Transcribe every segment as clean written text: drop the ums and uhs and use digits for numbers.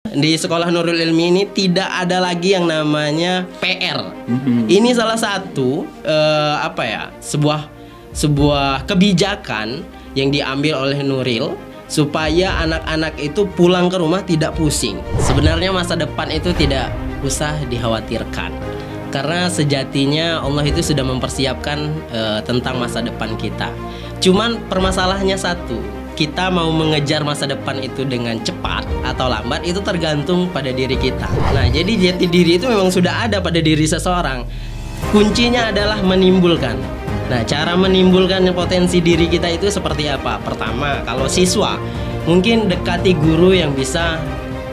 Di sekolah Nurul Ilmi ini tidak ada lagi yang namanya PR. Ini salah satu sebuah kebijakan yang diambil oleh Nuril supaya anak-anak itu pulang ke rumah tidak pusing. Sebenarnya masa depan itu tidak usah dikhawatirkan, karena sejatinya Allah itu sudah mempersiapkan tentang masa depan kita. Cuman permasalahannya satu, kita mau mengejar masa depan itu dengan cepat atau lambat itu tergantung pada diri kita. Nah, jadi jati diri itu memang sudah ada pada diri seseorang. Kuncinya adalah menimbulkan. Nah, cara menimbulkan potensi diri kita itu seperti apa? Pertama, kalau siswa, mungkin dekati guru yang bisa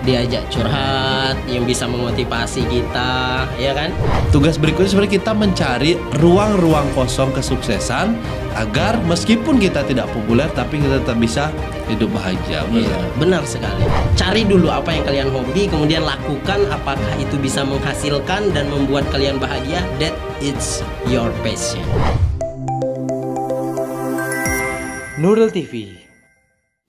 diajak curhat, yang bisa memotivasi kita, ya kan? Tugas berikutnya sebenarnya kita mencari ruang-ruang kosong kesuksesan agar meskipun kita tidak populer tapi kita tetap bisa hidup bahagia. Iya, benar sekali. Cari dulu apa yang kalian hobi, kemudian lakukan apakah itu bisa menghasilkan dan membuat kalian bahagia. That it's your passion. Nurul TV.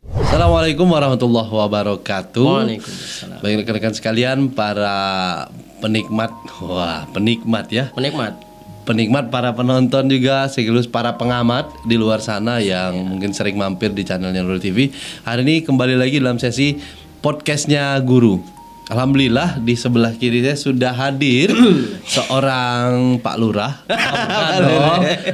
Assalamualaikum warahmatullahi wabarakatuh. Waalaikumsalam. Baik rekan-rekan sekalian, para penikmat, penikmat, para penonton juga, sekaligus para pengamat di luar sana yang mungkin sering mampir di channelnya Nurul TV. Hari ini kembali lagi dalam sesi podcastnya Guru. Alhamdulillah di sebelah kiri saya sudah hadir seorang Pak Lurah.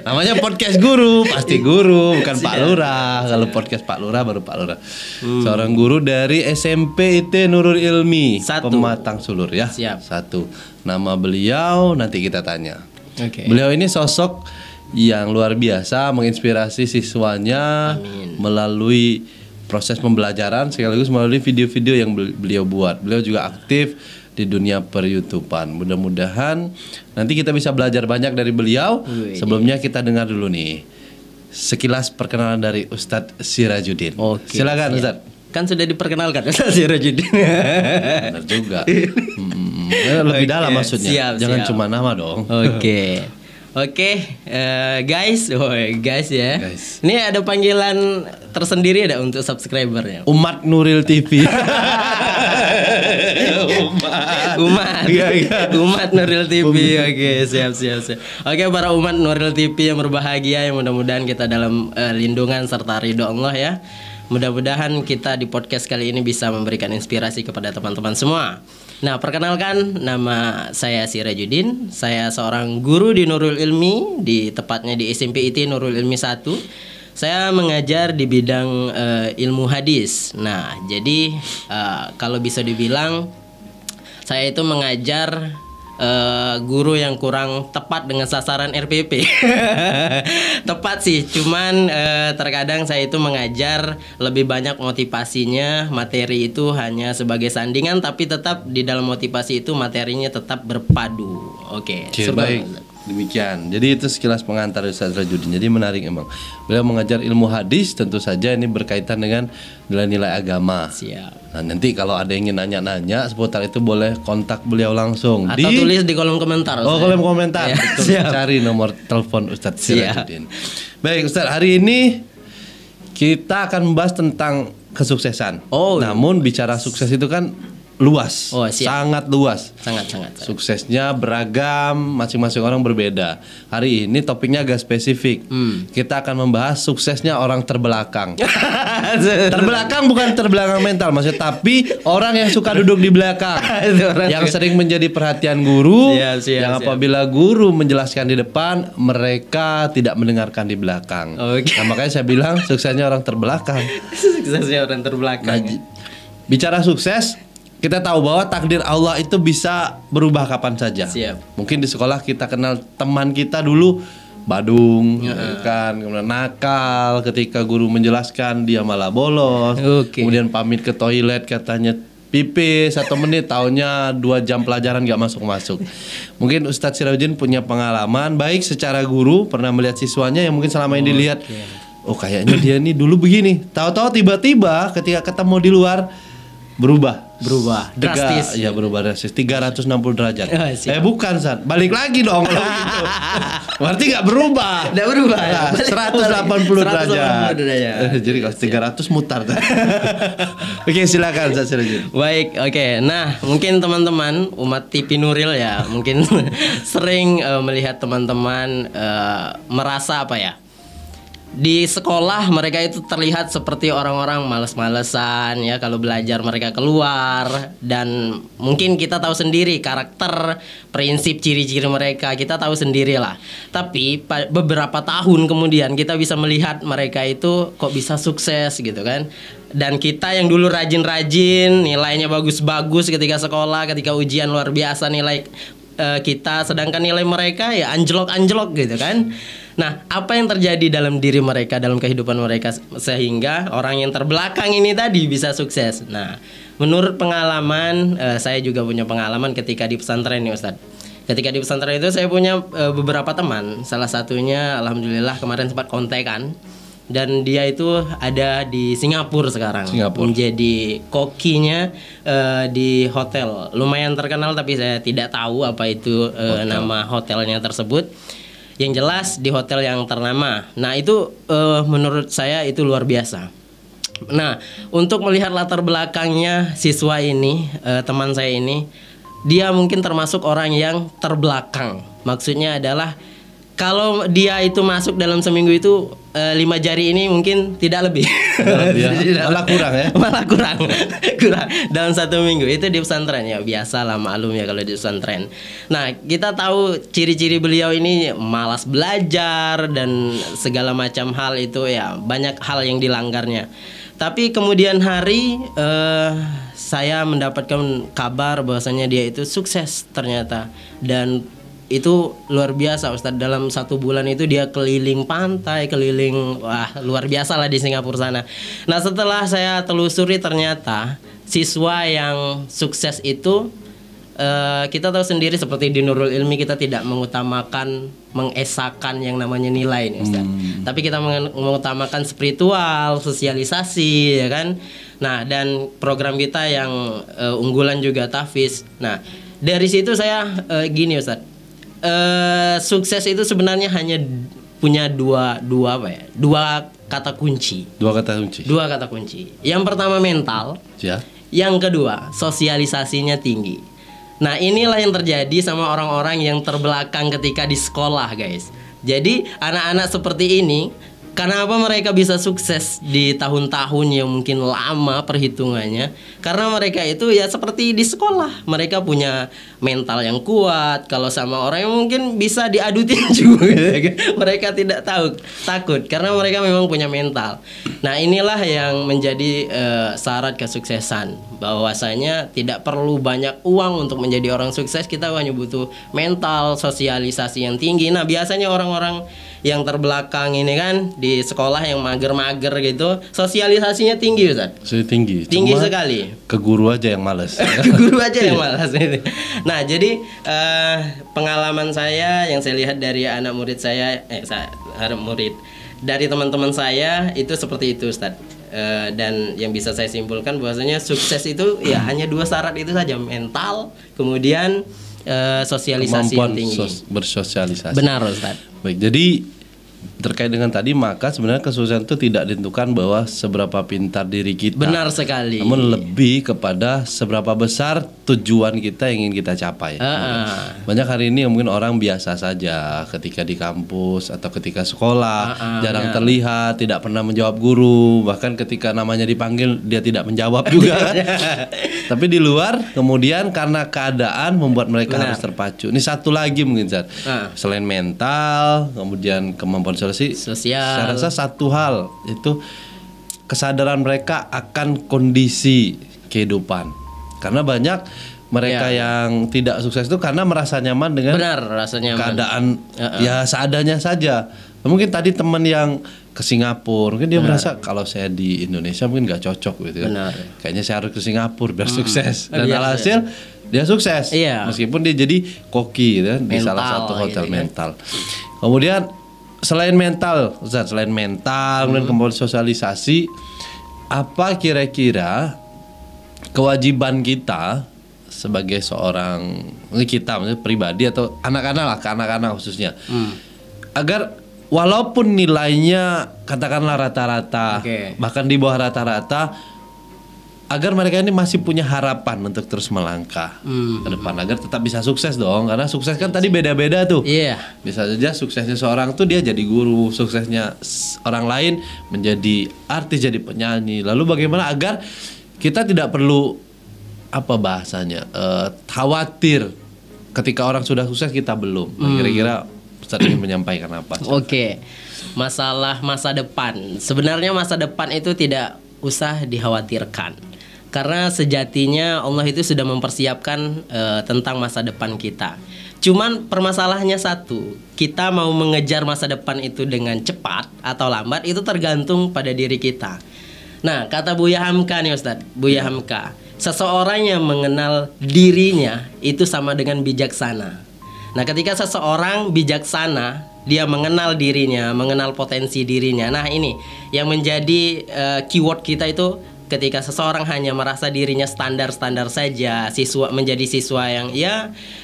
Namanya podcast Guru, pasti Guru, bukan Pak Lurah. Kalau podcast Pak Lurah baru Pak Lurah. Seorang guru dari SMP IT Nurul Ilmi, Pematang Sulur ya. Siap. Satu. Nama beliau nanti kita tanya. Oke. Beliau ini sosok yang luar biasa, menginspirasi siswanya melalui proses pembelajaran sekaligus melalui video-video yang beliau buat. Beliau juga aktif di dunia per-YouTubean. Mudah-mudahan nanti kita bisa belajar banyak dari beliau. Sebelumnya kita dengar dulu nih sekilas perkenalan dari Ustadz Sirajuddin. Oke, silakan Ustadz. Kan sudah diperkenalkan Ustadz Sirajuddin. Benar juga. Lebih dalam maksudnya. Jangan cuma nama dong. Oke, guys ya. Guys. Ini ada panggilan tersendiri ada untuk subscribernya. Umat Nuril TV. Umat Nuril TV. Oke, siap. Oke, para umat Nuril TV yang berbahagia, yang mudah-mudahan kita dalam lindungan serta ridho Allah ya. Mudah-mudahan kita di podcast kali ini bisa memberikan inspirasi kepada teman-teman semua. Nah, perkenalkan, nama saya Sirajuddin. Saya seorang guru di Nurul Ilmi, tepatnya di SMP IT Nurul Ilmi 1. Saya mengajar di bidang ilmu hadis. Nah, jadi kalau bisa dibilang saya itu mengajar guru yang kurang tepat dengan sasaran RPP. Tepat sih, cuman terkadang saya itu mengajar lebih banyak motivasinya. Materi itu hanya sebagai sandingan, tapi tetap di dalam motivasi itu materinya tetap berpadu. Oke, baik. Demikian. Jadi itu sekilas pengantar Ustadz Sirajuddin. Jadi menarik emang. Beliau mengajar ilmu hadis, tentu saja ini berkaitan dengan nilai-nilai agama. Siap. Nah, nanti kalau ada yang ingin nanya-nanya seputar itu boleh kontak beliau langsung atau tulis di kolom komentar. Kolom komentar. Ya, Betul. Cari nomor telepon Ustadz Sirajuddin. Baik Ustadz, hari ini kita akan membahas tentang kesuksesan. Namun bicara sukses itu kan luas, sangat luas, sangat. Suksesnya beragam, masing-masing orang berbeda. Hari ini topiknya agak spesifik. Kita akan membahas suksesnya orang terbelakang. Terbelakang bukan terbelakang mental, maksudnya, tapi orang yang suka duduk di belakang, yang sering menjadi perhatian guru, yang apabila guru menjelaskan di depan, mereka tidak mendengarkan di belakang. Nah, makanya saya bilang suksesnya orang terbelakang. Suksesnya orang terbelakang. Nah, bicara sukses, kita tahu bahwa takdir Allah itu bisa berubah kapan saja. Mungkin di sekolah kita kenal teman kita dulu badung, kan, kemudian nakal, ketika guru menjelaskan dia malah bolos. Kemudian pamit ke toilet katanya pipis 1 menit, taunya 2 jam pelajaran gak masuk-masuk. Mungkin Ustadz Sirajuddin punya pengalaman baik secara guru, pernah melihat siswanya yang mungkin selama ini dilihat, kayaknya dia nih dulu begini. Tahu-tahu tiba-tiba ketika ketemu di luar berubah drastis. Ya berubah drastis 360 derajat. Bukan San, balik lagi dong kalau gitu. Berarti nggak berubah. Nggak berubah. Nah, 180 derajat. Jadi kalau 300 mutar. Oke, silakan San. Baik, oke. Nah, mungkin teman-teman umat TV Nuril ya, mungkin sering melihat teman-teman merasa apa ya? Di sekolah mereka itu terlihat seperti orang-orang males-malesan ya, kalau belajar mereka keluar, dan mungkin kita tahu sendiri karakter, prinsip, ciri-ciri mereka kita tahu sendiri lah. Tapi beberapa tahun kemudian kita bisa melihat mereka itu kok bisa sukses gitu kan. Dan kita yang dulu rajin-rajin, nilainya bagus-bagus ketika sekolah, ketika ujian luar biasa nilai kita, sedangkan nilai mereka ya anjlok-anjlok gitu kan. Nah, apa yang terjadi dalam diri mereka, dalam kehidupan mereka, sehingga orang yang terbelakang ini tadi bisa sukses. Nah, menurut pengalaman, saya juga punya pengalaman ketika di pesantren nih Ustadz. Ketika di pesantren itu saya punya beberapa teman. Salah satunya alhamdulillah kemarin sempat kontekan. Dan dia itu ada di Singapura sekarang. Menjadi kokinya di hotel lumayan terkenal, tapi saya tidak tahu apa itu nama hotelnya tersebut. Yang jelas di hotel yang ternama. Nah itu menurut saya itu luar biasa. Nah, untuk melihat latar belakangnya siswa ini, teman saya ini, dia mungkin termasuk orang yang terbelakang. Maksudnya adalah kalau dia itu masuk dalam seminggu itu 5 jari ini mungkin tidak lebih. Malah kurang ya. Malah kurang dalam 1 minggu. Itu di pesantren ya, biasalah maklum ya kalau di pesantren. Nah, kita tahu ciri-ciri beliau ini malas belajar dan segala macam hal itu ya, banyak hal yang dilanggarnya. Tapi kemudian hari saya mendapatkan kabar bahwasanya dia itu sukses ternyata. Dan itu luar biasa Ustadz, dalam 1 bulan itu dia keliling pantai, wah luar biasa lah di Singapura sana. Nah, setelah saya telusuri ternyata siswa yang sukses itu kita tahu sendiri seperti di Nurul Ilmi kita tidak mengutamakan, mengesakan yang namanya nilai nih Ustadz. Tapi kita mengutamakan spiritual, sosialisasi ya kan. Nah, dan program kita yang unggulan juga tahfiz. Nah, dari situ saya gini Ustadz. Sukses itu sebenarnya hanya punya dua kata kunci. Dua kata kunci. Yang pertama mental. Ya. Yang kedua sosialisasinya tinggi. Nah, inilah yang terjadi sama orang-orang yang terbelakang ketika di sekolah, guys. Jadi anak-anak seperti ini, kenapa mereka bisa sukses di tahun-tahun yang mungkin lama perhitungannya? Karena mereka itu ya seperti di sekolah, mereka punya mental yang kuat. Kalau sama orang yang mungkin bisa diadutin juga, mereka tidak takut karena mereka memang punya mental. Nah, inilah yang menjadi syarat kesuksesan. Bahwasanya tidak perlu banyak uang untuk menjadi orang sukses, kita hanya butuh mental, sosialisasi yang tinggi. Nah, biasanya orang-orang yang terbelakang ini kan di sekolah yang mager-mager gitu, sosialisasinya tinggi Ustaz. Tinggi sekali. Ke guru aja yang malas. Ke guru aja yang malas. Nah, jadi pengalaman saya yang saya lihat dari anak murid saya, dari teman-teman saya itu seperti itu Ustaz. Dan yang bisa saya simpulkan bahwasanya sukses itu ya hanya 2 syarat itu saja, mental, kemudian sosialisasi yang tinggi. Bersosialisasi. Benar Ustaz. Baik, jadi terkait dengan tadi, maka sebenarnya kesuksesan itu tidak ditentukan bahwa seberapa pintar diri kita. Benar sekali. Namun lebih kepada seberapa besar tujuan kita yang ingin kita capai. Banyak hari ini mungkin orang biasa saja ketika di kampus atau ketika sekolah, jarang terlihat, tidak pernah menjawab guru, bahkan ketika namanya dipanggil dia tidak menjawab juga. Tapi di luar kemudian karena keadaan membuat mereka harus terpacu. Ini satu lagi mungkin selain mental, kemudian kemampuan sosial. Saya rasa satu hal itu kesadaran mereka akan kondisi kehidupan. Karena banyak mereka yang tidak sukses itu karena merasa nyaman dengan keadaan ya seadanya saja. Mungkin tadi teman yang ke Singapura, mungkin dia merasa kalau saya di Indonesia mungkin nggak cocok gitu kan. Kayaknya saya harus ke Singapura biar sukses. Dan alhasil dia sukses. Meskipun dia jadi koki gitu kan, di salah satu hotel mental. Kemudian selain mental, Ustaz, kemudian kemampuan sosialisasi, apa kira-kira kewajiban kita sebagai seorang, ini kita maksudnya pribadi atau anak-anak lah, ke anak-anak khususnya, agar walaupun nilainya katakanlah rata-rata, bahkan di bawah rata-rata, agar mereka ini masih punya harapan untuk terus melangkah ke depan, agar tetap bisa sukses dong. Karena sukses kan tadi beda-beda tuh. Bisa saja suksesnya seorang tuh dia jadi guru, suksesnya orang lain menjadi artis, jadi penyanyi. Lalu bagaimana agar kita tidak perlu apa bahasanya khawatir ketika orang sudah sukses kita belum. Kira-kira Ustaz ingin menyampaikan apa? Masalah masa depan. Sebenarnya masa depan itu tidak usah dikhawatirkan. Karena sejatinya Allah itu sudah mempersiapkan tentang masa depan kita. Cuman permasalahannya satu, kita mau mengejar masa depan itu dengan cepat atau lambat itu tergantung pada diri kita. Nah, kata Buya Hamka nih Ustadz, Buya Hamka, seseorang yang mengenal dirinya itu sama dengan bijaksana. Nah, ketika seseorang bijaksana, dia mengenal dirinya, mengenal potensi dirinya. Nah, ini yang menjadi keyword kita itu, ketika seseorang hanya merasa dirinya standar-standar saja, menjadi siswa yang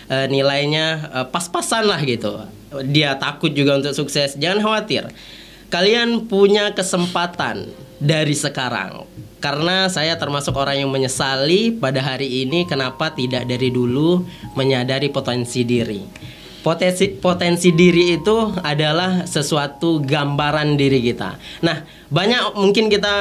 nilainya pas-pasan lah gitu. Dia takut juga untuk sukses. Jangan khawatir. Kalian punya kesempatan dari sekarang. Karena saya termasuk orang yang menyesali pada hari ini kenapa tidak dari dulu menyadari potensi diri. Potensi diri itu adalah sesuatu gambaran diri kita. Nah, banyak mungkin kita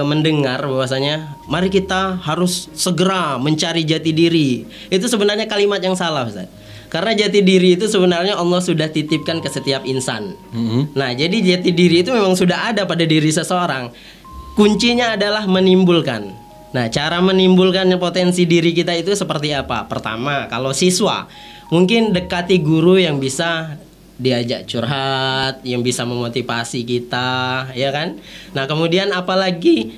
mendengar bahwasanya mari kita harus segera mencari jati diri. Itu sebenarnya kalimat yang salah, Ustaz. Karena jati diri itu sebenarnya Allah sudah titipkan ke setiap insan. Nah, jadi jati diri itu memang sudah ada pada diri seseorang. Kuncinya adalah menimbulkan. Nah, cara menimbulkan potensi diri kita itu seperti apa? Pertama, kalau siswa, mungkin dekati guru yang bisa diajak curhat, yang bisa memotivasi kita, ya kan? Nah, kemudian apalagi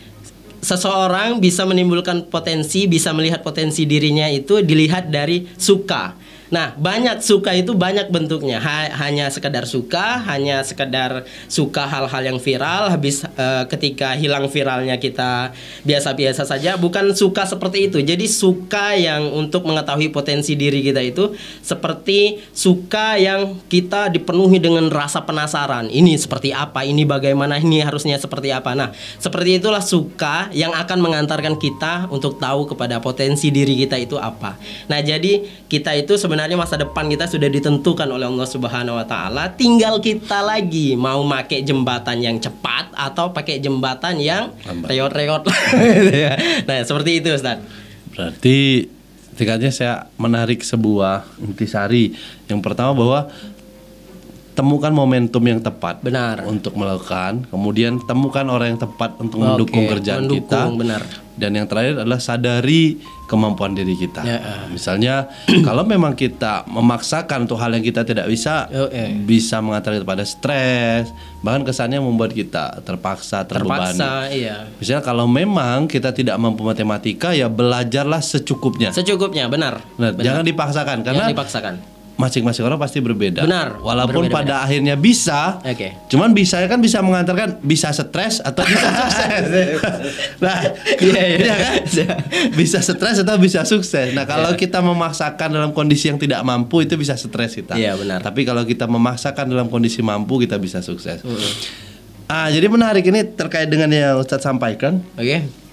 seseorang bisa menimbulkan potensi, bisa melihat potensi dirinya itu dilihat dari suka. Nah, banyak suka itu banyak bentuknya. Hanya sekedar suka, hanya sekedar suka hal-hal yang viral. Habis ketika hilang viralnya kita biasa-biasa saja. Bukan suka seperti itu. Jadi suka yang untuk mengetahui potensi diri kita itu seperti suka yang kita dipenuhi dengan rasa penasaran. Ini seperti apa? Ini bagaimana? Ini harusnya seperti apa? Nah, seperti itulah suka yang akan mengantarkan kita untuk tahu kepada potensi diri kita itu apa. Nah, jadi kita itu sebenarnya masa depan kita sudah ditentukan oleh Allah Subhanahu wa taala, tinggal kita lagi mau pakai jembatan yang cepat atau pakai jembatan yang reot-reot. Nah, seperti itu Ustaz. Berarti tingkatnya saya menarik sebuah intisari. Yang pertama bahwa temukan momentum yang tepat untuk melakukan, kemudian temukan orang yang tepat untuk mendukung kerjaan kita. Dan yang terakhir adalah sadari kemampuan diri kita. Misalnya kalau memang kita memaksakan untuk hal yang kita tidak bisa, bisa mengantarkan kepada stres, bahkan kesannya membuat kita terpaksa, terbebani. Misalnya kalau memang kita tidak mampu matematika, ya belajarlah secukupnya. Benar. Jangan dipaksakan, karena masing-masing orang pasti berbeda. Walaupun pada akhirnya bisa, cuman bisa kan bisa mengantarkan bisa stres atau bisa sukses. Nah, iya kan? Bisa stres atau bisa sukses. Nah, kalau kita memaksakan dalam kondisi yang tidak mampu itu bisa stres kita. Tapi kalau kita memaksakan dalam kondisi mampu kita bisa sukses. Jadi menarik ini terkait dengan yang Ustadz sampaikan.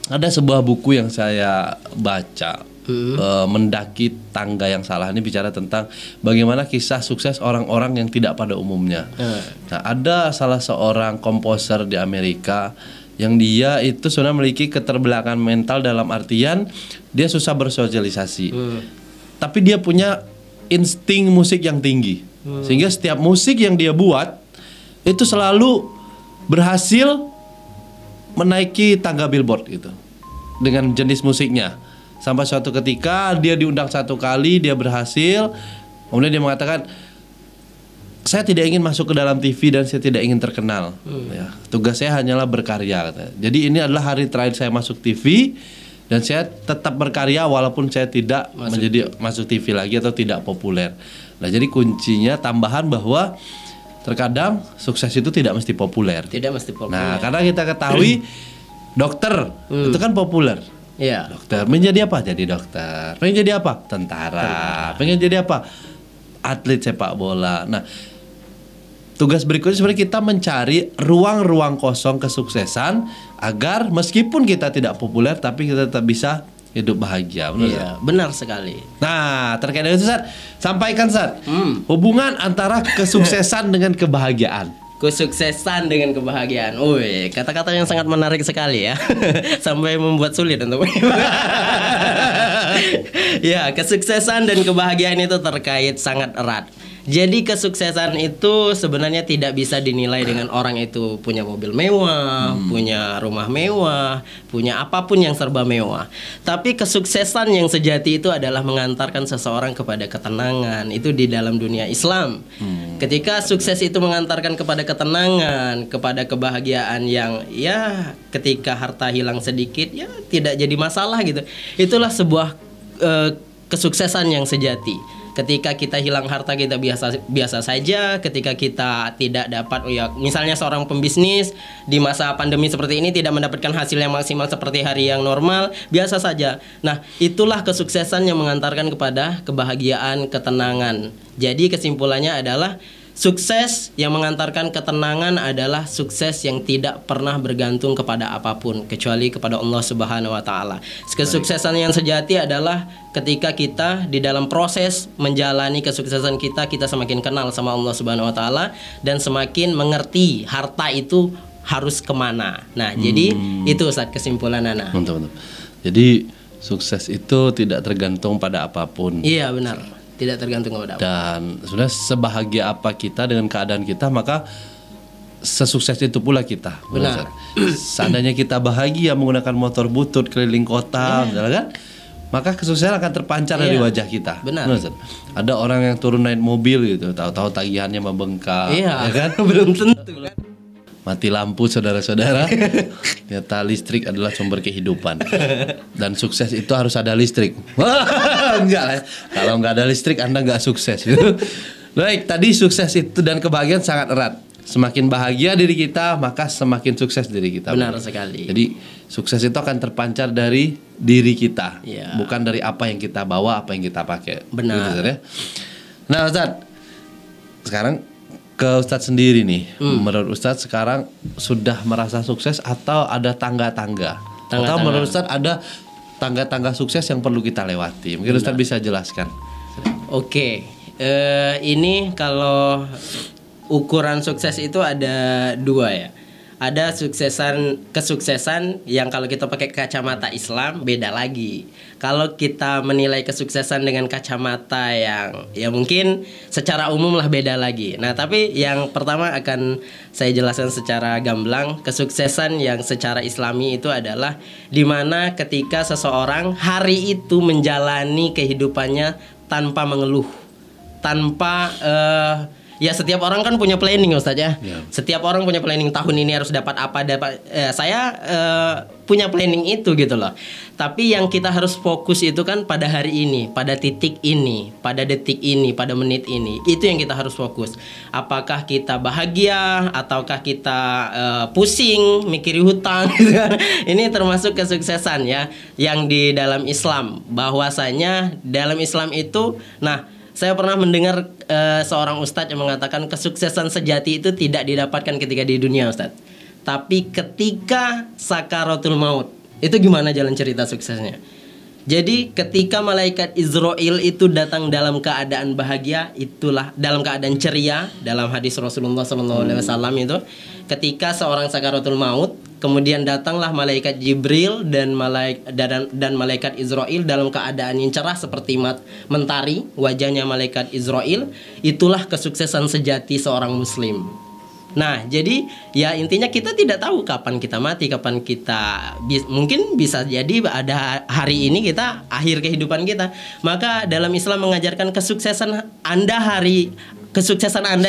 Ada sebuah buku yang saya baca. Mendaki tangga yang salah, ini bicara tentang bagaimana kisah sukses orang-orang yang tidak pada umumnya. Nah, ada salah seorang komposer di Amerika yang dia itu sebenarnya memiliki keterbelakangan mental dalam artian dia susah bersosialisasi. Tapi dia punya insting musik yang tinggi. Sehingga setiap musik yang dia buat itu selalu berhasil menaiki tangga Billboard gitu. Dengan jenis musiknya. Sampai suatu ketika dia diundang satu kali, dia berhasil. Kemudian dia mengatakan, saya tidak ingin masuk ke dalam TV dan saya tidak ingin terkenal. Tugas saya hanyalah berkarya. Jadi ini adalah hari terakhir saya masuk TV dan saya tetap berkarya walaupun saya tidak masuk TV lagi atau tidak populer. Nah, jadi kuncinya tambahan bahwa terkadang sukses itu tidak mesti populer. Tidak mesti populer. Nah, karena kita ketahui dokter itu kan populer. Iya. Dokter. Menjadi apa? Jadi dokter. Pengen jadi apa? Tentara. Pengen jadi apa? Atlet sepak bola. Nah, tugas berikutnya sebenarnya kita mencari ruang-ruang kosong kesuksesan agar meskipun kita tidak populer tapi kita tetap bisa hidup bahagia. Iya, benar sekali. Nah, terkait dengan itu, Ustaz, sampaikan, Ustaz, hubungan antara kesuksesan dengan kebahagiaan. Kesuksesan dengan kebahagiaan. Wih, kata-kata yang sangat menarik sekali ya. Sampai membuat sulit untuk ya, kesuksesan dan kebahagiaan itu terkait sangat erat. Jadi kesuksesan itu sebenarnya tidak bisa dinilai dengan orang itu punya mobil mewah, punya rumah mewah, punya apapun yang serba mewah. Tapi kesuksesan yang sejati itu adalah mengantarkan seseorang kepada ketenangan. Itu di dalam dunia Islam. Ketika sukses itu mengantarkan kepada ketenangan, kepada kebahagiaan yang ya ketika harta hilang sedikit ya tidak jadi masalah gitu. Itulah sebuah kesuksesan yang sejati. Ketika kita hilang harta kita biasa saja, ketika kita tidak dapat ya misalnya seorang pembisnis di masa pandemi seperti ini tidak mendapatkan hasil yang maksimal seperti hari yang normal, biasa saja. Nah, itulah kesuksesan yang mengantarkan kepada kebahagiaan, ketenangan. Jadi kesimpulannya adalah sukses yang mengantarkan ketenangan adalah sukses yang tidak pernah bergantung kepada apapun kecuali kepada Allah Subhanahu wa taala. Kesuksesan yang sejati adalah ketika kita di dalam proses menjalani kesuksesan kita semakin kenal sama Allah Subhanahu wa taala dan semakin mengerti harta itu harus kemana. Nah, jadi itu Ustaz kesimpulan Ana. Mantap. Jadi sukses itu tidak tergantung pada apapun. Iya, benar. Tidak tergantung kepada apa. Dan sebenarnya sebahagia apa kita dengan keadaan kita, maka sesukses itu pula kita. Benar. Seandainya kita bahagia menggunakan motor butut keliling kota, kan? Maka kesuksesan akan terpancar dari wajah kita. Benar. Ada orang yang turun naik mobil gitu, tahu-tahu tagihannya membengkak, ya kan? Belum tentu kan. Mati lampu, saudara-saudara. Ternyata listrik adalah sumber kehidupan. Dan sukses itu harus ada listrik. Enggak lah. Kalau nggak ada listrik Anda nggak sukses. Baik, tadi sukses itu dan kebahagiaan sangat erat. Semakin bahagia diri kita, maka semakin sukses diri kita. Benar sekali. Jadi sukses itu akan terpancar dari diri kita, ya. Bukan dari apa yang kita bawa, apa yang kita pakai. Benar. Gitu, ya? Nah, Ustaz, sekarang ke Ustadz sendiri nih, menurut Ustadz sekarang sudah merasa sukses atau ada tangga-tangga? Atau menurut Ustadz ada tangga-tangga sukses yang perlu kita lewati? Mungkin Ustadz bisa jelaskan. Oke, ini kalau ukuran sukses itu ada dua ya. Ada kesuksesan yang kalau kita pakai kacamata Islam beda lagi. Kalau kita menilai kesuksesan dengan kacamata yang ya mungkin secara umum lah beda lagi. Nah, tapi yang pertama akan saya jelaskan secara gamblang. Kesuksesan yang secara Islami itu adalah dimana ketika seseorang hari itu menjalani kehidupannya tanpa mengeluh, tanpa ya setiap orang kan punya planning Ustaz ya. Setiap orang punya planning tahun ini harus dapat apa, saya punya planning itu gitu loh. Tapi yang kita harus fokus itu kan pada hari ini, pada titik ini, pada detik ini, pada menit ini. Itu yang kita harus fokus. Apakah kita bahagia ataukah kita pusing mikiri hutang gitu kan. Ini termasuk kesuksesan ya yang di dalam Islam. Bahwasanya dalam Islam itu saya pernah mendengar seorang ustadz yang mengatakan kesuksesan sejati itu tidak didapatkan ketika di dunia Ustadz, tapi ketika sakaratul maut. Itu gimana jalan cerita suksesnya? Jadi ketika malaikat Israel itu datang dalam keadaan bahagia, itulah dalam keadaan ceria. Dalam hadis Rasulullah SAW itu, ketika seorang sakaratul maut, kemudian datanglah malaikat Jibril dan malaikat Israel dalam keadaan yang cerah seperti mentari wajahnya malaikat Israel. Itulah kesuksesan sejati seorang muslim. Nah, jadi ya intinya kita tidak tahu kapan kita mati, kapan kita mungkin bisa jadi ada hari ini kita akhir kehidupan kita. Maka dalam Islam mengajarkan kesuksesan Anda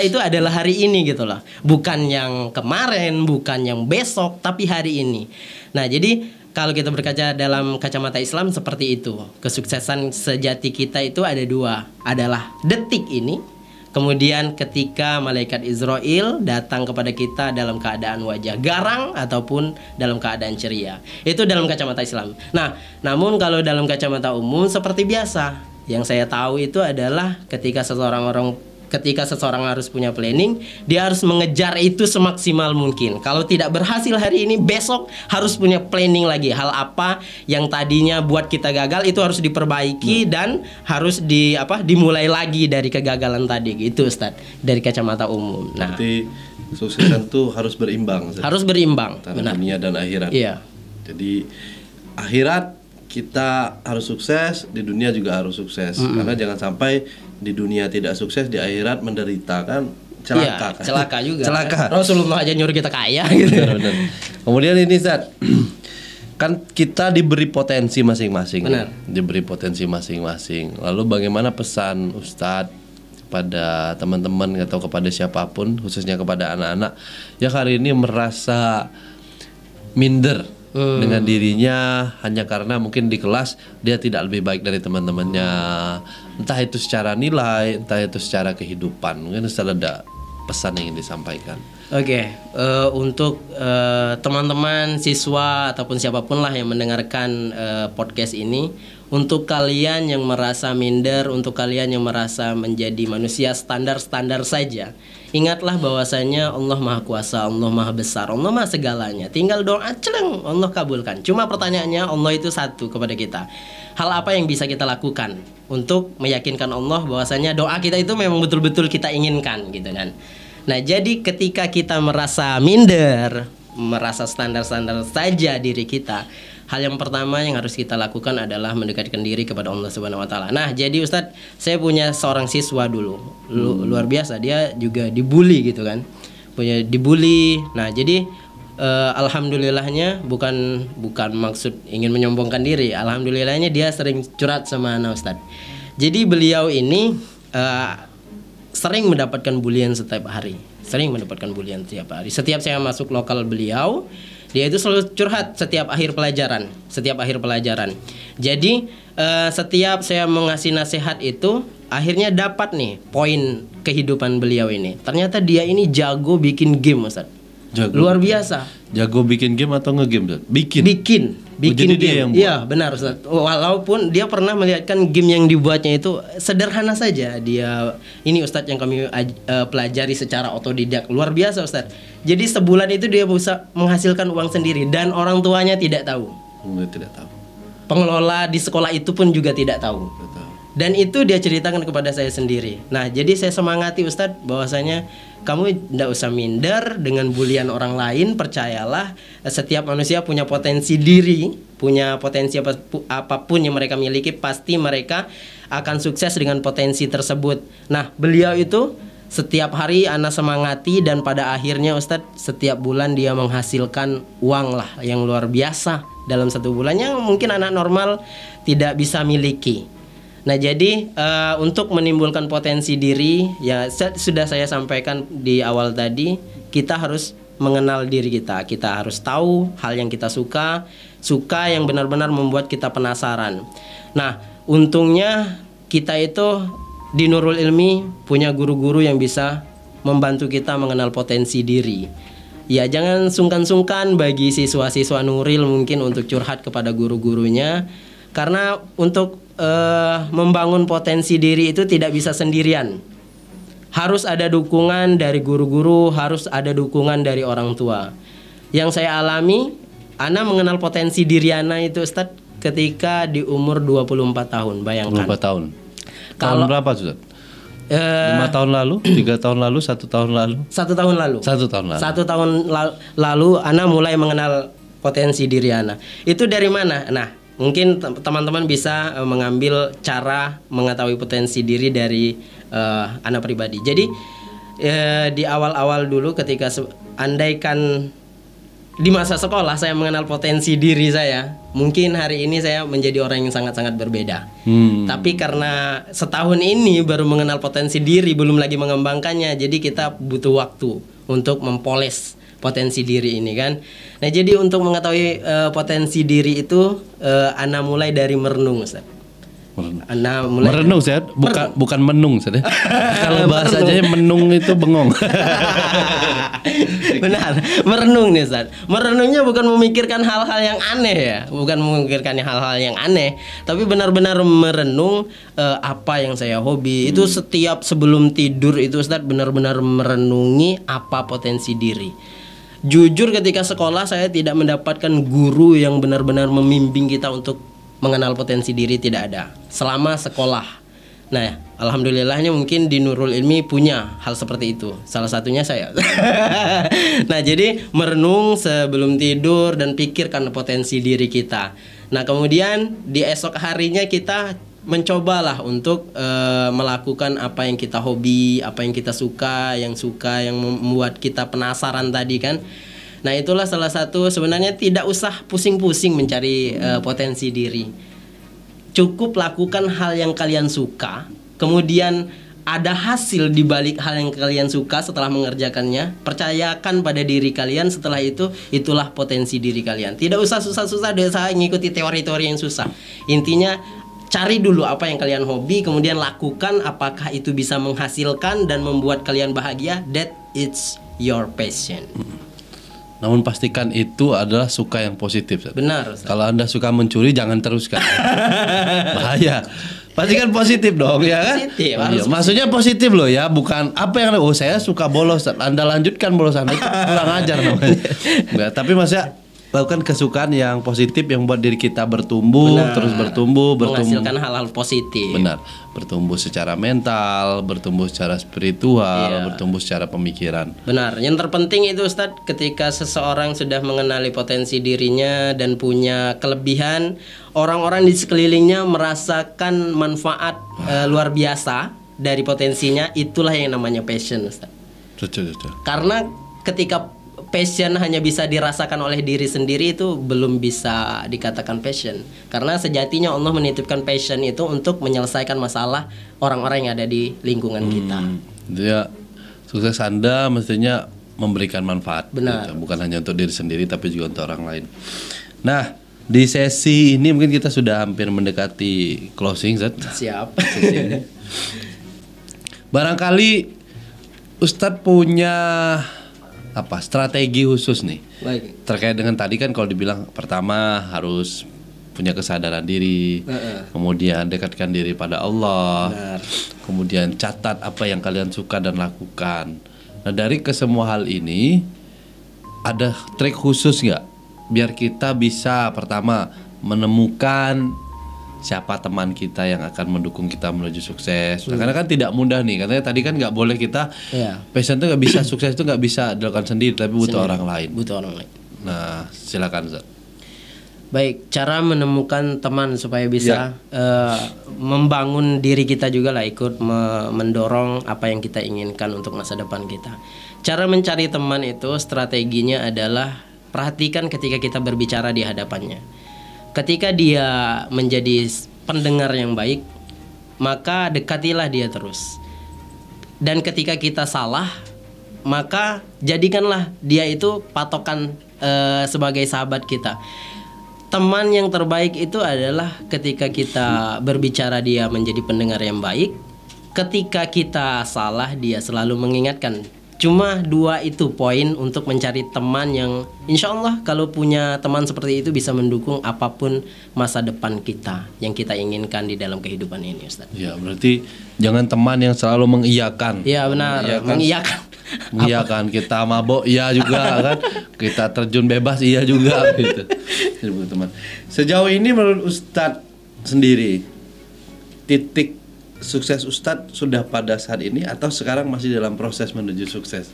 itu adalah hari ini gitu loh. Bukan yang kemarin, bukan yang besok, tapi hari ini. Nah, jadi kalau kita berkaca dalam kacamata Islam seperti itu. Kesuksesan sejati kita itu ada dua, adalah detik ini. Kemudian ketika malaikat Israel datang kepada kita dalam keadaan wajah garang ataupun dalam keadaan ceria. Itu dalam kacamata Islam. Nah, namun kalau dalam kacamata umum seperti biasa, yang saya tahu itu adalah ketika seseorang harus punya planning, dia harus mengejar itu semaksimal mungkin. Kalau tidak berhasil hari ini, besok harus punya planning lagi. Hal apa yang tadinya buat kita gagal itu harus diperbaiki dan harus dimulai lagi dari kegagalan tadi gitu, Ustaz. Dari kacamata umum. Nah, berarti kesuksesan itu harus berimbang. Ustaz. Harus berimbang, antara dunia dan akhirat. Iya. Jadi akhirat kita harus sukses, di dunia juga harus sukses. Karena jangan sampai di dunia tidak sukses, di akhirat menderita, kan celaka. Iya, kan? Celaka juga. Celaka. Rasulullah aja nyuruh kita kaya gitu. Benar. Kemudian ini Ustaz, kan kita diberi potensi masing-masing. Benar. Diberi potensi masing-masing. Lalu bagaimana pesan Ustaz kepada teman-teman atau kepada siapapun, khususnya kepada anak-anak yang hari ini merasa minder dengan dirinya hanya karena mungkin di kelas dia tidak lebih baik dari teman-temannya, entah itu secara nilai, entah itu secara kehidupan. Mungkin ada pesan yang ingin disampaikan. Oke, untuk teman-teman, siswa ataupun siapapun lah yang mendengarkan podcast ini, untuk kalian yang merasa minder, untuk kalian yang merasa menjadi manusia standar-standar saja, ingatlah bahwasanya Allah Maha Kuasa, Allah Maha Besar, Allah Maha segalanya. Tinggal doa celeng, Allah kabulkan. Cuma pertanyaannya, Allah itu satu kepada kita. Hal apa yang bisa kita lakukan untuk meyakinkan Allah bahwasanya doa kita itu memang betul-betul kita inginkan gitu kan. Nah, jadi ketika kita merasa minder, merasa standar-standar saja diri kita, hal yang pertama yang harus kita lakukan adalah mendekatkan diri kepada Allah Subhanahu wa taala. Nah, jadi Ustadz, saya punya seorang siswa dulu. Luar biasa, dia juga dibully gitu kan. Punya dibully. Nah, jadi alhamdulillahnya bukan maksud ingin menyombongkan diri. Alhamdulillahnya dia sering curhat sama ana Ustadz. Jadi beliau ini sering mendapatkan bulian setiap hari. Setiap saya masuk lokal beliau, dia itu selalu curhat setiap akhir pelajaran. Jadi setiap saya mengasih nasihat itu, akhirnya dapat nih poin kehidupan beliau ini. Ternyata dia ini jago bikin game, Ustaz. Luar biasa. Jago bikin game atau nge-game, Ustaz? Bikin Jadi game. Dia yang buat. Iya, benar, Ustaz. Walaupun dia pernah melihatkan game yang dibuatnya itu sederhana saja. Dia ini Ustaz yang kami pelajari secara otodidak. Luar biasa, Ustaz. Jadi sebulan itu dia bisa menghasilkan uang sendiri dan orang tuanya tidak tahu. Pengelola di sekolah itu pun juga tidak tahu. Dan itu dia ceritakan kepada saya sendiri. Nah, jadi saya semangati Ustadz bahwasanya kamu tidak usah minder dengan bulian orang lain. Percayalah, setiap manusia punya potensi diri, punya potensi apapun yang mereka miliki, pasti mereka akan sukses dengan potensi tersebut. Nah, beliau itu setiap hari ana semangati dan pada akhirnya Ustadz setiap bulan dia menghasilkan uang lah yang luar biasa dalam satu bulan yang mungkin anak normal tidak bisa miliki. Nah, jadi untuk menimbulkan potensi diri, ya sudah saya sampaikan di awal tadi, kita harus mengenal diri kita. Kita harus tahu hal yang kita suka yang benar-benar membuat kita penasaran. Nah, untungnya kita itu di Nurul Ilmi punya guru-guru yang bisa membantu kita mengenal potensi diri. Ya, jangan sungkan-sungkan bagi siswa-siswa Nuril mungkin untuk curhat kepada guru-gurunya, karena untuk membangun potensi diri itu tidak bisa sendirian. Harus ada dukungan dari guru-guru, harus ada dukungan dari orang tua. Yang saya alami, ana mengenal potensi diri ana itu Ustaz ketika di umur 24 tahun. Bayangkan. 24 tahun. Tahun berapa Ustaz? 5 tahun lalu, 3 tahun lalu, 1 tahun lalu? 1 tahun lalu. 1 tahun lalu ana mulai mengenal potensi diri ana. Itu dari mana? Nah, mungkin teman-teman bisa mengambil cara mengetahui potensi diri dari anak pribadi. Jadi di awal-awal dulu ketika andaikan di masa sekolah saya mengenal potensi diri saya, mungkin hari ini saya menjadi orang yang sangat-sangat berbeda. Tapi karena setahun ini baru mengenal potensi diri, belum lagi mengembangkannya, jadi kita butuh waktu untuk mempoles potensi diri ini kan. Nah, jadi untuk mengetahui potensi diri itu ana mulai dari merenung, Ustaz. Nah, merenung Ustaz, bukan menung Ustaz. Kalau bahasanya menung itu bengong. Benar, merenung nih Ustaz. Merenungnya bukan memikirkan hal-hal yang aneh ya, bukan memikirkan hal-hal yang aneh, tapi benar-benar merenung apa yang saya hobi. Itu setiap sebelum tidur itu Ustaz benar-benar merenungi apa potensi diri. Jujur ketika sekolah saya tidak mendapatkan guru yang benar-benar membimbing kita untuk mengenal potensi diri, tidak ada selama sekolah. Nah, alhamdulillahnya mungkin di Nurul Ilmi punya hal seperti itu. Salah satunya saya. Nah, jadi merenung sebelum tidur dan pikirkan potensi diri kita. Nah, kemudian di esok harinya kita mencobalah untuk melakukan apa yang kita hobi, apa yang kita suka, yang membuat kita penasaran tadi kan. Nah, itulah salah satu, sebenarnya tidak usah pusing-pusing mencari potensi diri. Cukup lakukan hal yang kalian suka, kemudian ada hasil di balik hal yang kalian suka setelah mengerjakannya. Percayakan pada diri kalian, setelah itu itulah potensi diri kalian. Tidak usah susah-susah, tidak usah ngikuti teori-teori yang susah. Intinya cari dulu apa yang kalian hobi, kemudian lakukan apakah itu bisa menghasilkan dan membuat kalian bahagia. That it's your passion. Namun pastikan itu adalah suka yang positif. Benar Ustaz. Kalau Anda suka mencuri jangan teruskan. Bahaya. Pastikan positif dong ya kan? Positif, iya. Maksudnya positif loh ya, bukan apa yang saya suka bolos. Anda lanjutkan bolosan itu kurang ajar namanya. Enggak, tapi maksudnya lakukan kesukaan yang positif yang buat diri kita bertumbuh. Benar. Terus bertumbuh, menghasilkan hal-hal positif. Benar. Bertumbuh secara mental, bertumbuh secara spiritual, bertumbuh secara pemikiran. Benar. Yang terpenting itu Ustadz, ketika seseorang sudah mengenali potensi dirinya dan punya kelebihan, orang-orang di sekelilingnya merasakan manfaat luar biasa dari potensinya. Itulah yang namanya passion Ustadz. Betul. Karena ketika passion hanya bisa dirasakan oleh diri sendiri, itu belum bisa dikatakan passion. Karena sejatinya Allah menitipkan passion itu untuk menyelesaikan masalah orang-orang yang ada di lingkungan kita. Dia sukses Anda mestinya memberikan manfaat. Benar. Gitu. Bukan hanya untuk diri sendiri tapi juga untuk orang lain. Nah, di sesi ini mungkin kita sudah hampir mendekati closing, Zat. Siap. Barangkali Ustadz punya strategi khusus nih. Baik. Terkait dengan tadi kan kalau dibilang pertama harus punya kesadaran diri, kemudian dekatkan diri pada Allah. Benar. Kemudian catat apa yang kalian suka dan lakukan. Nah, dari kesemua hal ini ada trik khusus nggak biar kita bisa pertama menemukan siapa teman kita yang akan mendukung kita menuju sukses. Nah, karena kan tidak mudah nih. Katanya tadi kan nggak boleh kita passion itu nggak bisa, sukses itu nggak bisa dilakukan sendiri, tapi butuh orang lain. Butuh orang lain. Nah, silakan Ustaz. Baik, cara menemukan teman supaya bisa membangun diri kita juga lah, ikut mendorong apa yang kita inginkan untuk masa depan kita. Cara mencari teman itu strateginya adalah perhatikan ketika kita berbicara di hadapannya. Ketika dia menjadi pendengar yang baik, maka dekatilah dia terus. Dan ketika kita salah, maka jadikanlah dia itu patokan sebagai sahabat kita. Teman yang terbaik itu adalah ketika kita berbicara dia menjadi pendengar yang baik. Ketika kita salah, dia selalu mengingatkan. Cuma 2 itu poin untuk mencari teman yang insya Allah kalau punya teman seperti itu bisa mendukung apapun masa depan kita yang kita inginkan di dalam kehidupan ini, Ustaz. Ya, berarti jangan teman yang selalu mengiyakan. Ya, benar, mengiyakan. Mengiyakan kita mabok iya juga kan. Kita terjun bebas iya juga gitu. Teman. Sejauh ini menurut Ustadz sendiri, titik sukses Ustadz sudah pada saat ini atau sekarang masih dalam proses menuju sukses?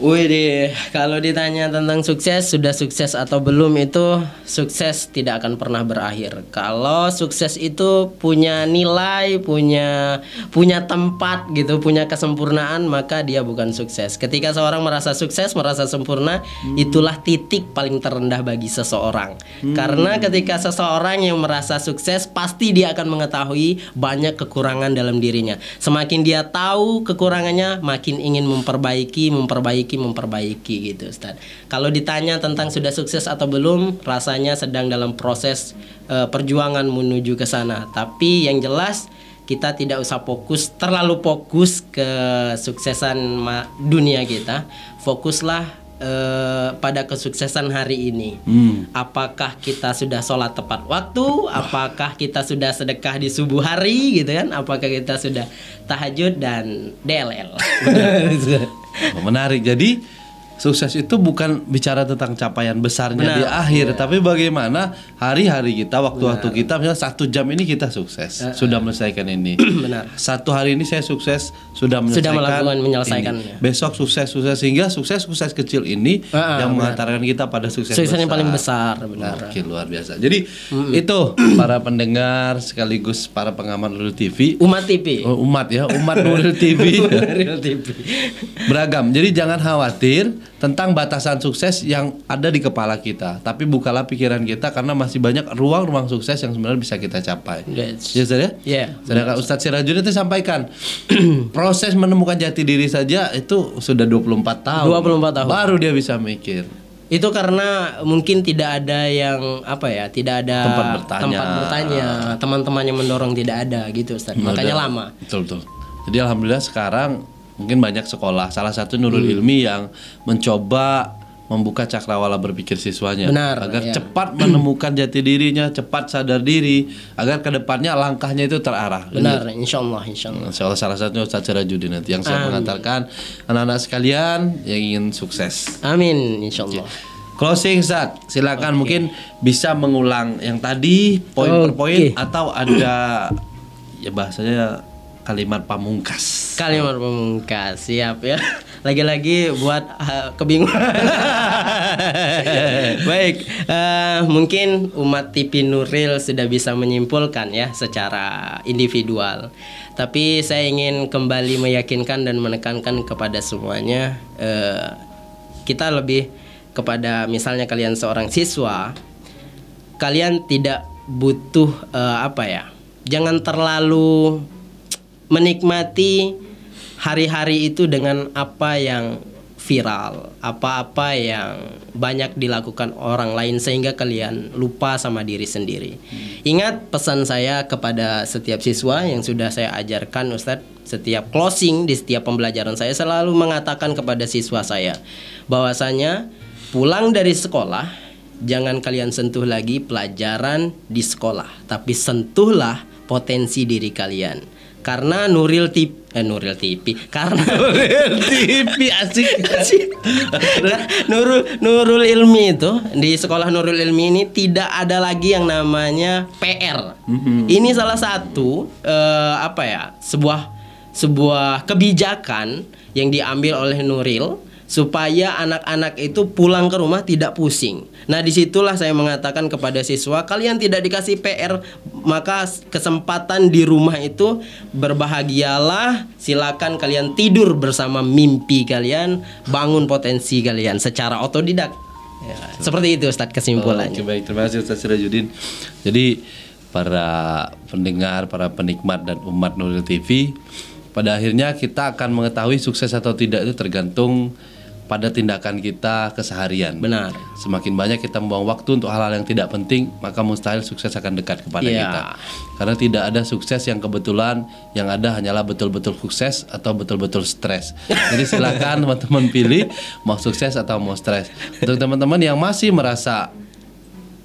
Wih deh, kalau ditanya tentang sukses, sudah sukses atau belum, itu sukses tidak akan pernah berakhir. Kalau sukses itu punya nilai, punya tempat gitu, punya kesempurnaan, maka dia bukan sukses. Ketika seorang merasa sukses, merasa sempurna, itulah titik paling terendah bagi seseorang. Karena ketika seseorang yang merasa sukses, pasti dia akan mengetahui banyak kekurangan dalam dirinya. Semakin dia tahu kekurangannya, makin ingin memperbaiki memperbaiki gitu Ustaz. Kalau ditanya tentang sudah sukses atau belum, rasanya sedang dalam proses perjuangan menuju ke sana. Tapi yang jelas kita tidak usah terlalu fokus ke suksesan dunia kita. Fokuslah pada kesuksesan hari ini. Apakah kita sudah sholat tepat waktu? Apakah kita sudah sedekah di subuh hari gitu kan? Apakah kita sudah tahajud dan DLL? Menarik. Jadi sukses itu bukan bicara tentang capaian besarnya di akhir, tapi bagaimana hari-hari kita, waktu-waktu kita, misalnya 1 jam ini kita sukses, sudah menyelesaikan ini. Benar. 1 hari ini saya sukses, sudah menyelesaikannya. Besok sukses, sehingga sukses kecil ini yang mengantarkan kita pada sukses yang paling besar. Benar. Oke, luar biasa. Jadi itu para pendengar sekaligus para pengamat Nuril TV. Umat TV. Umat Nuril TV. Beragam. Jadi jangan khawatir tentang batasan sukses yang ada di kepala kita, tapi bukalah pikiran kita karena masih banyak ruang-ruang sukses yang sebenarnya bisa kita capai. Yes. Ya, Ustaz ya? Yeah. Sedangkan Ustadz Sirajudin itu sampaikan proses menemukan jati diri saja itu sudah 24 tahun. 24 tahun. Baru dia bisa mikir. Itu karena mungkin tidak ada yang tidak ada tempat bertanya, teman-temannya mendorong tidak ada gitu Ustaz. Makanya lama. Betul. Jadi alhamdulillah sekarang mungkin banyak sekolah, salah satu Nurul Ilmi yang mencoba membuka cakrawala berpikir siswanya. Agar cepat menemukan jati dirinya, cepat sadar diri, agar kedepannya langkahnya itu terarah. Benar, insya Allah. Salah satunya Ustadz Sirajudin nanti yang saya mengantarkan anak-anak sekalian yang ingin sukses. Amin, insya Allah. Closing Ustadz, silakan mungkin bisa mengulang yang tadi poin per poin atau ada bahasanya kalimat pamungkas, siap ya. Lagi-lagi buat kebingungan. Baik, mungkin umat TV Nuril sudah bisa menyimpulkan ya secara individual. Tapi saya ingin kembali meyakinkan dan menekankan kepada semuanya, kita lebih kepada misalnya kalian seorang siswa, kalian tidak butuh jangan terlalu menikmati hari-hari itu dengan apa yang viral, apa-apa yang banyak dilakukan orang lain sehingga kalian lupa sama diri sendiri. Ingat pesan saya kepada setiap siswa yang sudah saya ajarkan Ustadz, setiap closing di setiap pembelajaran saya selalu mengatakan kepada siswa saya bahwasanya pulang dari sekolah jangan kalian sentuh lagi pelajaran di sekolah, tapi sentuhlah potensi diri kalian. Karena Nuril TV asik. Nurul Ilmi itu di sekolah Nurul Ilmi ini tidak ada lagi yang namanya PR. Ini salah satu sebuah kebijakan yang diambil oleh Nuril supaya anak-anak itu pulang ke rumah tidak pusing. Nah, disitulah saya mengatakan kepada siswa, kalian tidak dikasih PR, maka kesempatan di rumah itu berbahagialah. Silakan kalian tidur bersama mimpi kalian, bangun potensi kalian secara otodidak. Ya, seperti itu Ustadz kesimpulannya. Baik, terima kasih Ustadz Sirajuddin. Jadi para pendengar, para penikmat dan umat Nuril TV, pada akhirnya kita akan mengetahui sukses atau tidak itu tergantung pada tindakan kita keseharian. Benar. Semakin banyak kita membuang waktu untuk hal-hal yang tidak penting, maka mustahil sukses akan dekat kepada kita. Karena tidak ada sukses yang kebetulan, yang ada hanyalah betul-betul sukses atau betul-betul stres. Jadi silakan teman-teman pilih mau sukses atau mau stres. Untuk teman-teman yang masih merasa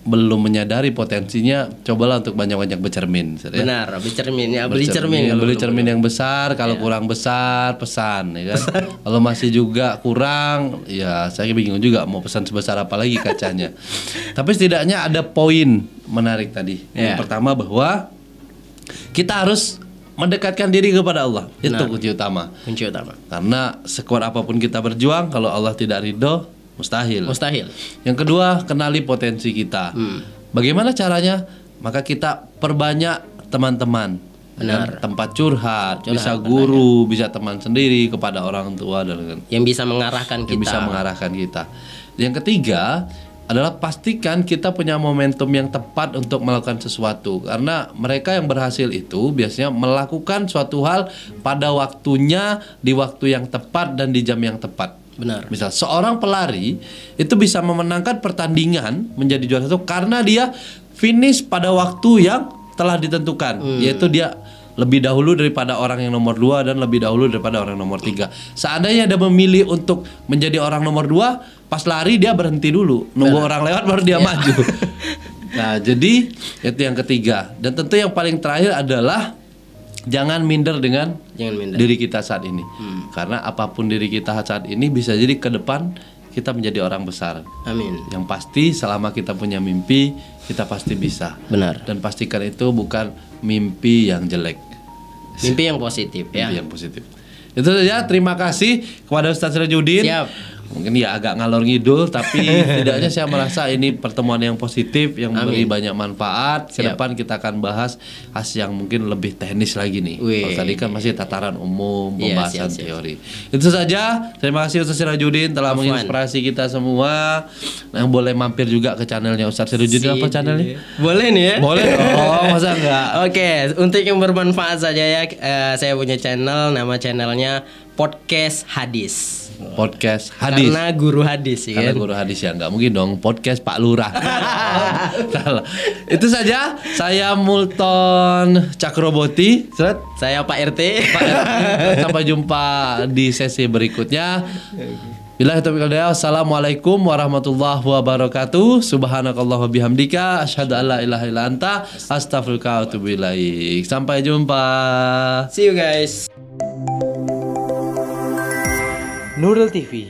belum menyadari potensinya, cobalah untuk banyak-banyak bercermin. Benar, bercermin ya, beli cermin yang besar. Kalau kurang besar, pesan, ya kan? Kalau masih juga kurang, ya saya bingung juga mau pesan sebesar apa lagi kacanya. Tapi setidaknya ada poin menarik tadi. Yang pertama bahwa kita harus mendekatkan diri kepada Allah. Itu kunci utama. Karena sekuat apapun kita berjuang, kalau Allah tidak ridho, mustahil. Yang kedua, kenali potensi kita. Bagaimana caranya? Maka kita perbanyak teman-teman. Benar. Tempat curhat, bisa guru, bisa teman sendiri, kepada orang tua dan yang bisa mengarahkan kita. Yang ketiga adalah pastikan kita punya momentum yang tepat untuk melakukan sesuatu. Karena mereka yang berhasil itu biasanya melakukan suatu hal pada waktunya, di waktu yang tepat dan di jam yang tepat. Benar. Misal seorang pelari itu bisa memenangkan pertandingan menjadi juara satu karena dia finish pada waktu yang telah ditentukan, yaitu dia lebih dahulu daripada orang yang nomor 2 dan lebih dahulu daripada orang nomor 3. Seandainya dia memilih untuk menjadi orang nomor 2, pas lari dia berhenti dulu, nunggu orang lewat baru dia maju. Nah, jadi itu yang ketiga. Dan tentu yang paling terakhir adalah jangan minder dengan diri kita saat ini. Karena apapun diri kita saat ini bisa jadi ke depan kita menjadi orang besar. Amin. Yang pasti selama kita punya mimpi, kita pasti bisa. Benar. Dan pastikan itu bukan mimpi yang jelek. Mimpi yang positif ya. Mimpi yang positif. Itu saja, terima kasih kepada Ustaz Sirajuddin. Siap. Mungkin ya agak ngalor ngidul, tapi tidaknya saya merasa ini pertemuan yang positif, yang memberi banyak manfaat. Ke depan kita akan bahas yang mungkin lebih teknis lagi nih. Kalau tadi kan masih tataran umum, pembahasan teori. Itu saja. Terima kasih Ustaz Sirajuddin telah menginspirasi kita semua. Yang boleh mampir juga ke channelnya Ustaz Sirajuddin. Apa channelnya? Boleh nih ya. Boleh. Oh, masa enggak? Oke, untuk yang bermanfaat saja ya, saya punya channel, nama channelnya Podcast Hadis. Podcast hadis. Karena guru hadis ya. Karena guru hadis ya, nggak mungkin dong podcast Pak Lurah. Salah. Itu saja. Saya Multon Cakroboti. Saya Pak RT. Sampai jumpa di sesi berikutnya. Billahi taufiq wal hidayah. Assalamualaikum warahmatullahi wabarakatuh. Subhanakallah wa bihamdika asyhadu an la ilaha illa anta astaghfiruka wa atubu ilaik. Sampai jumpa. See you guys. Nurul TV.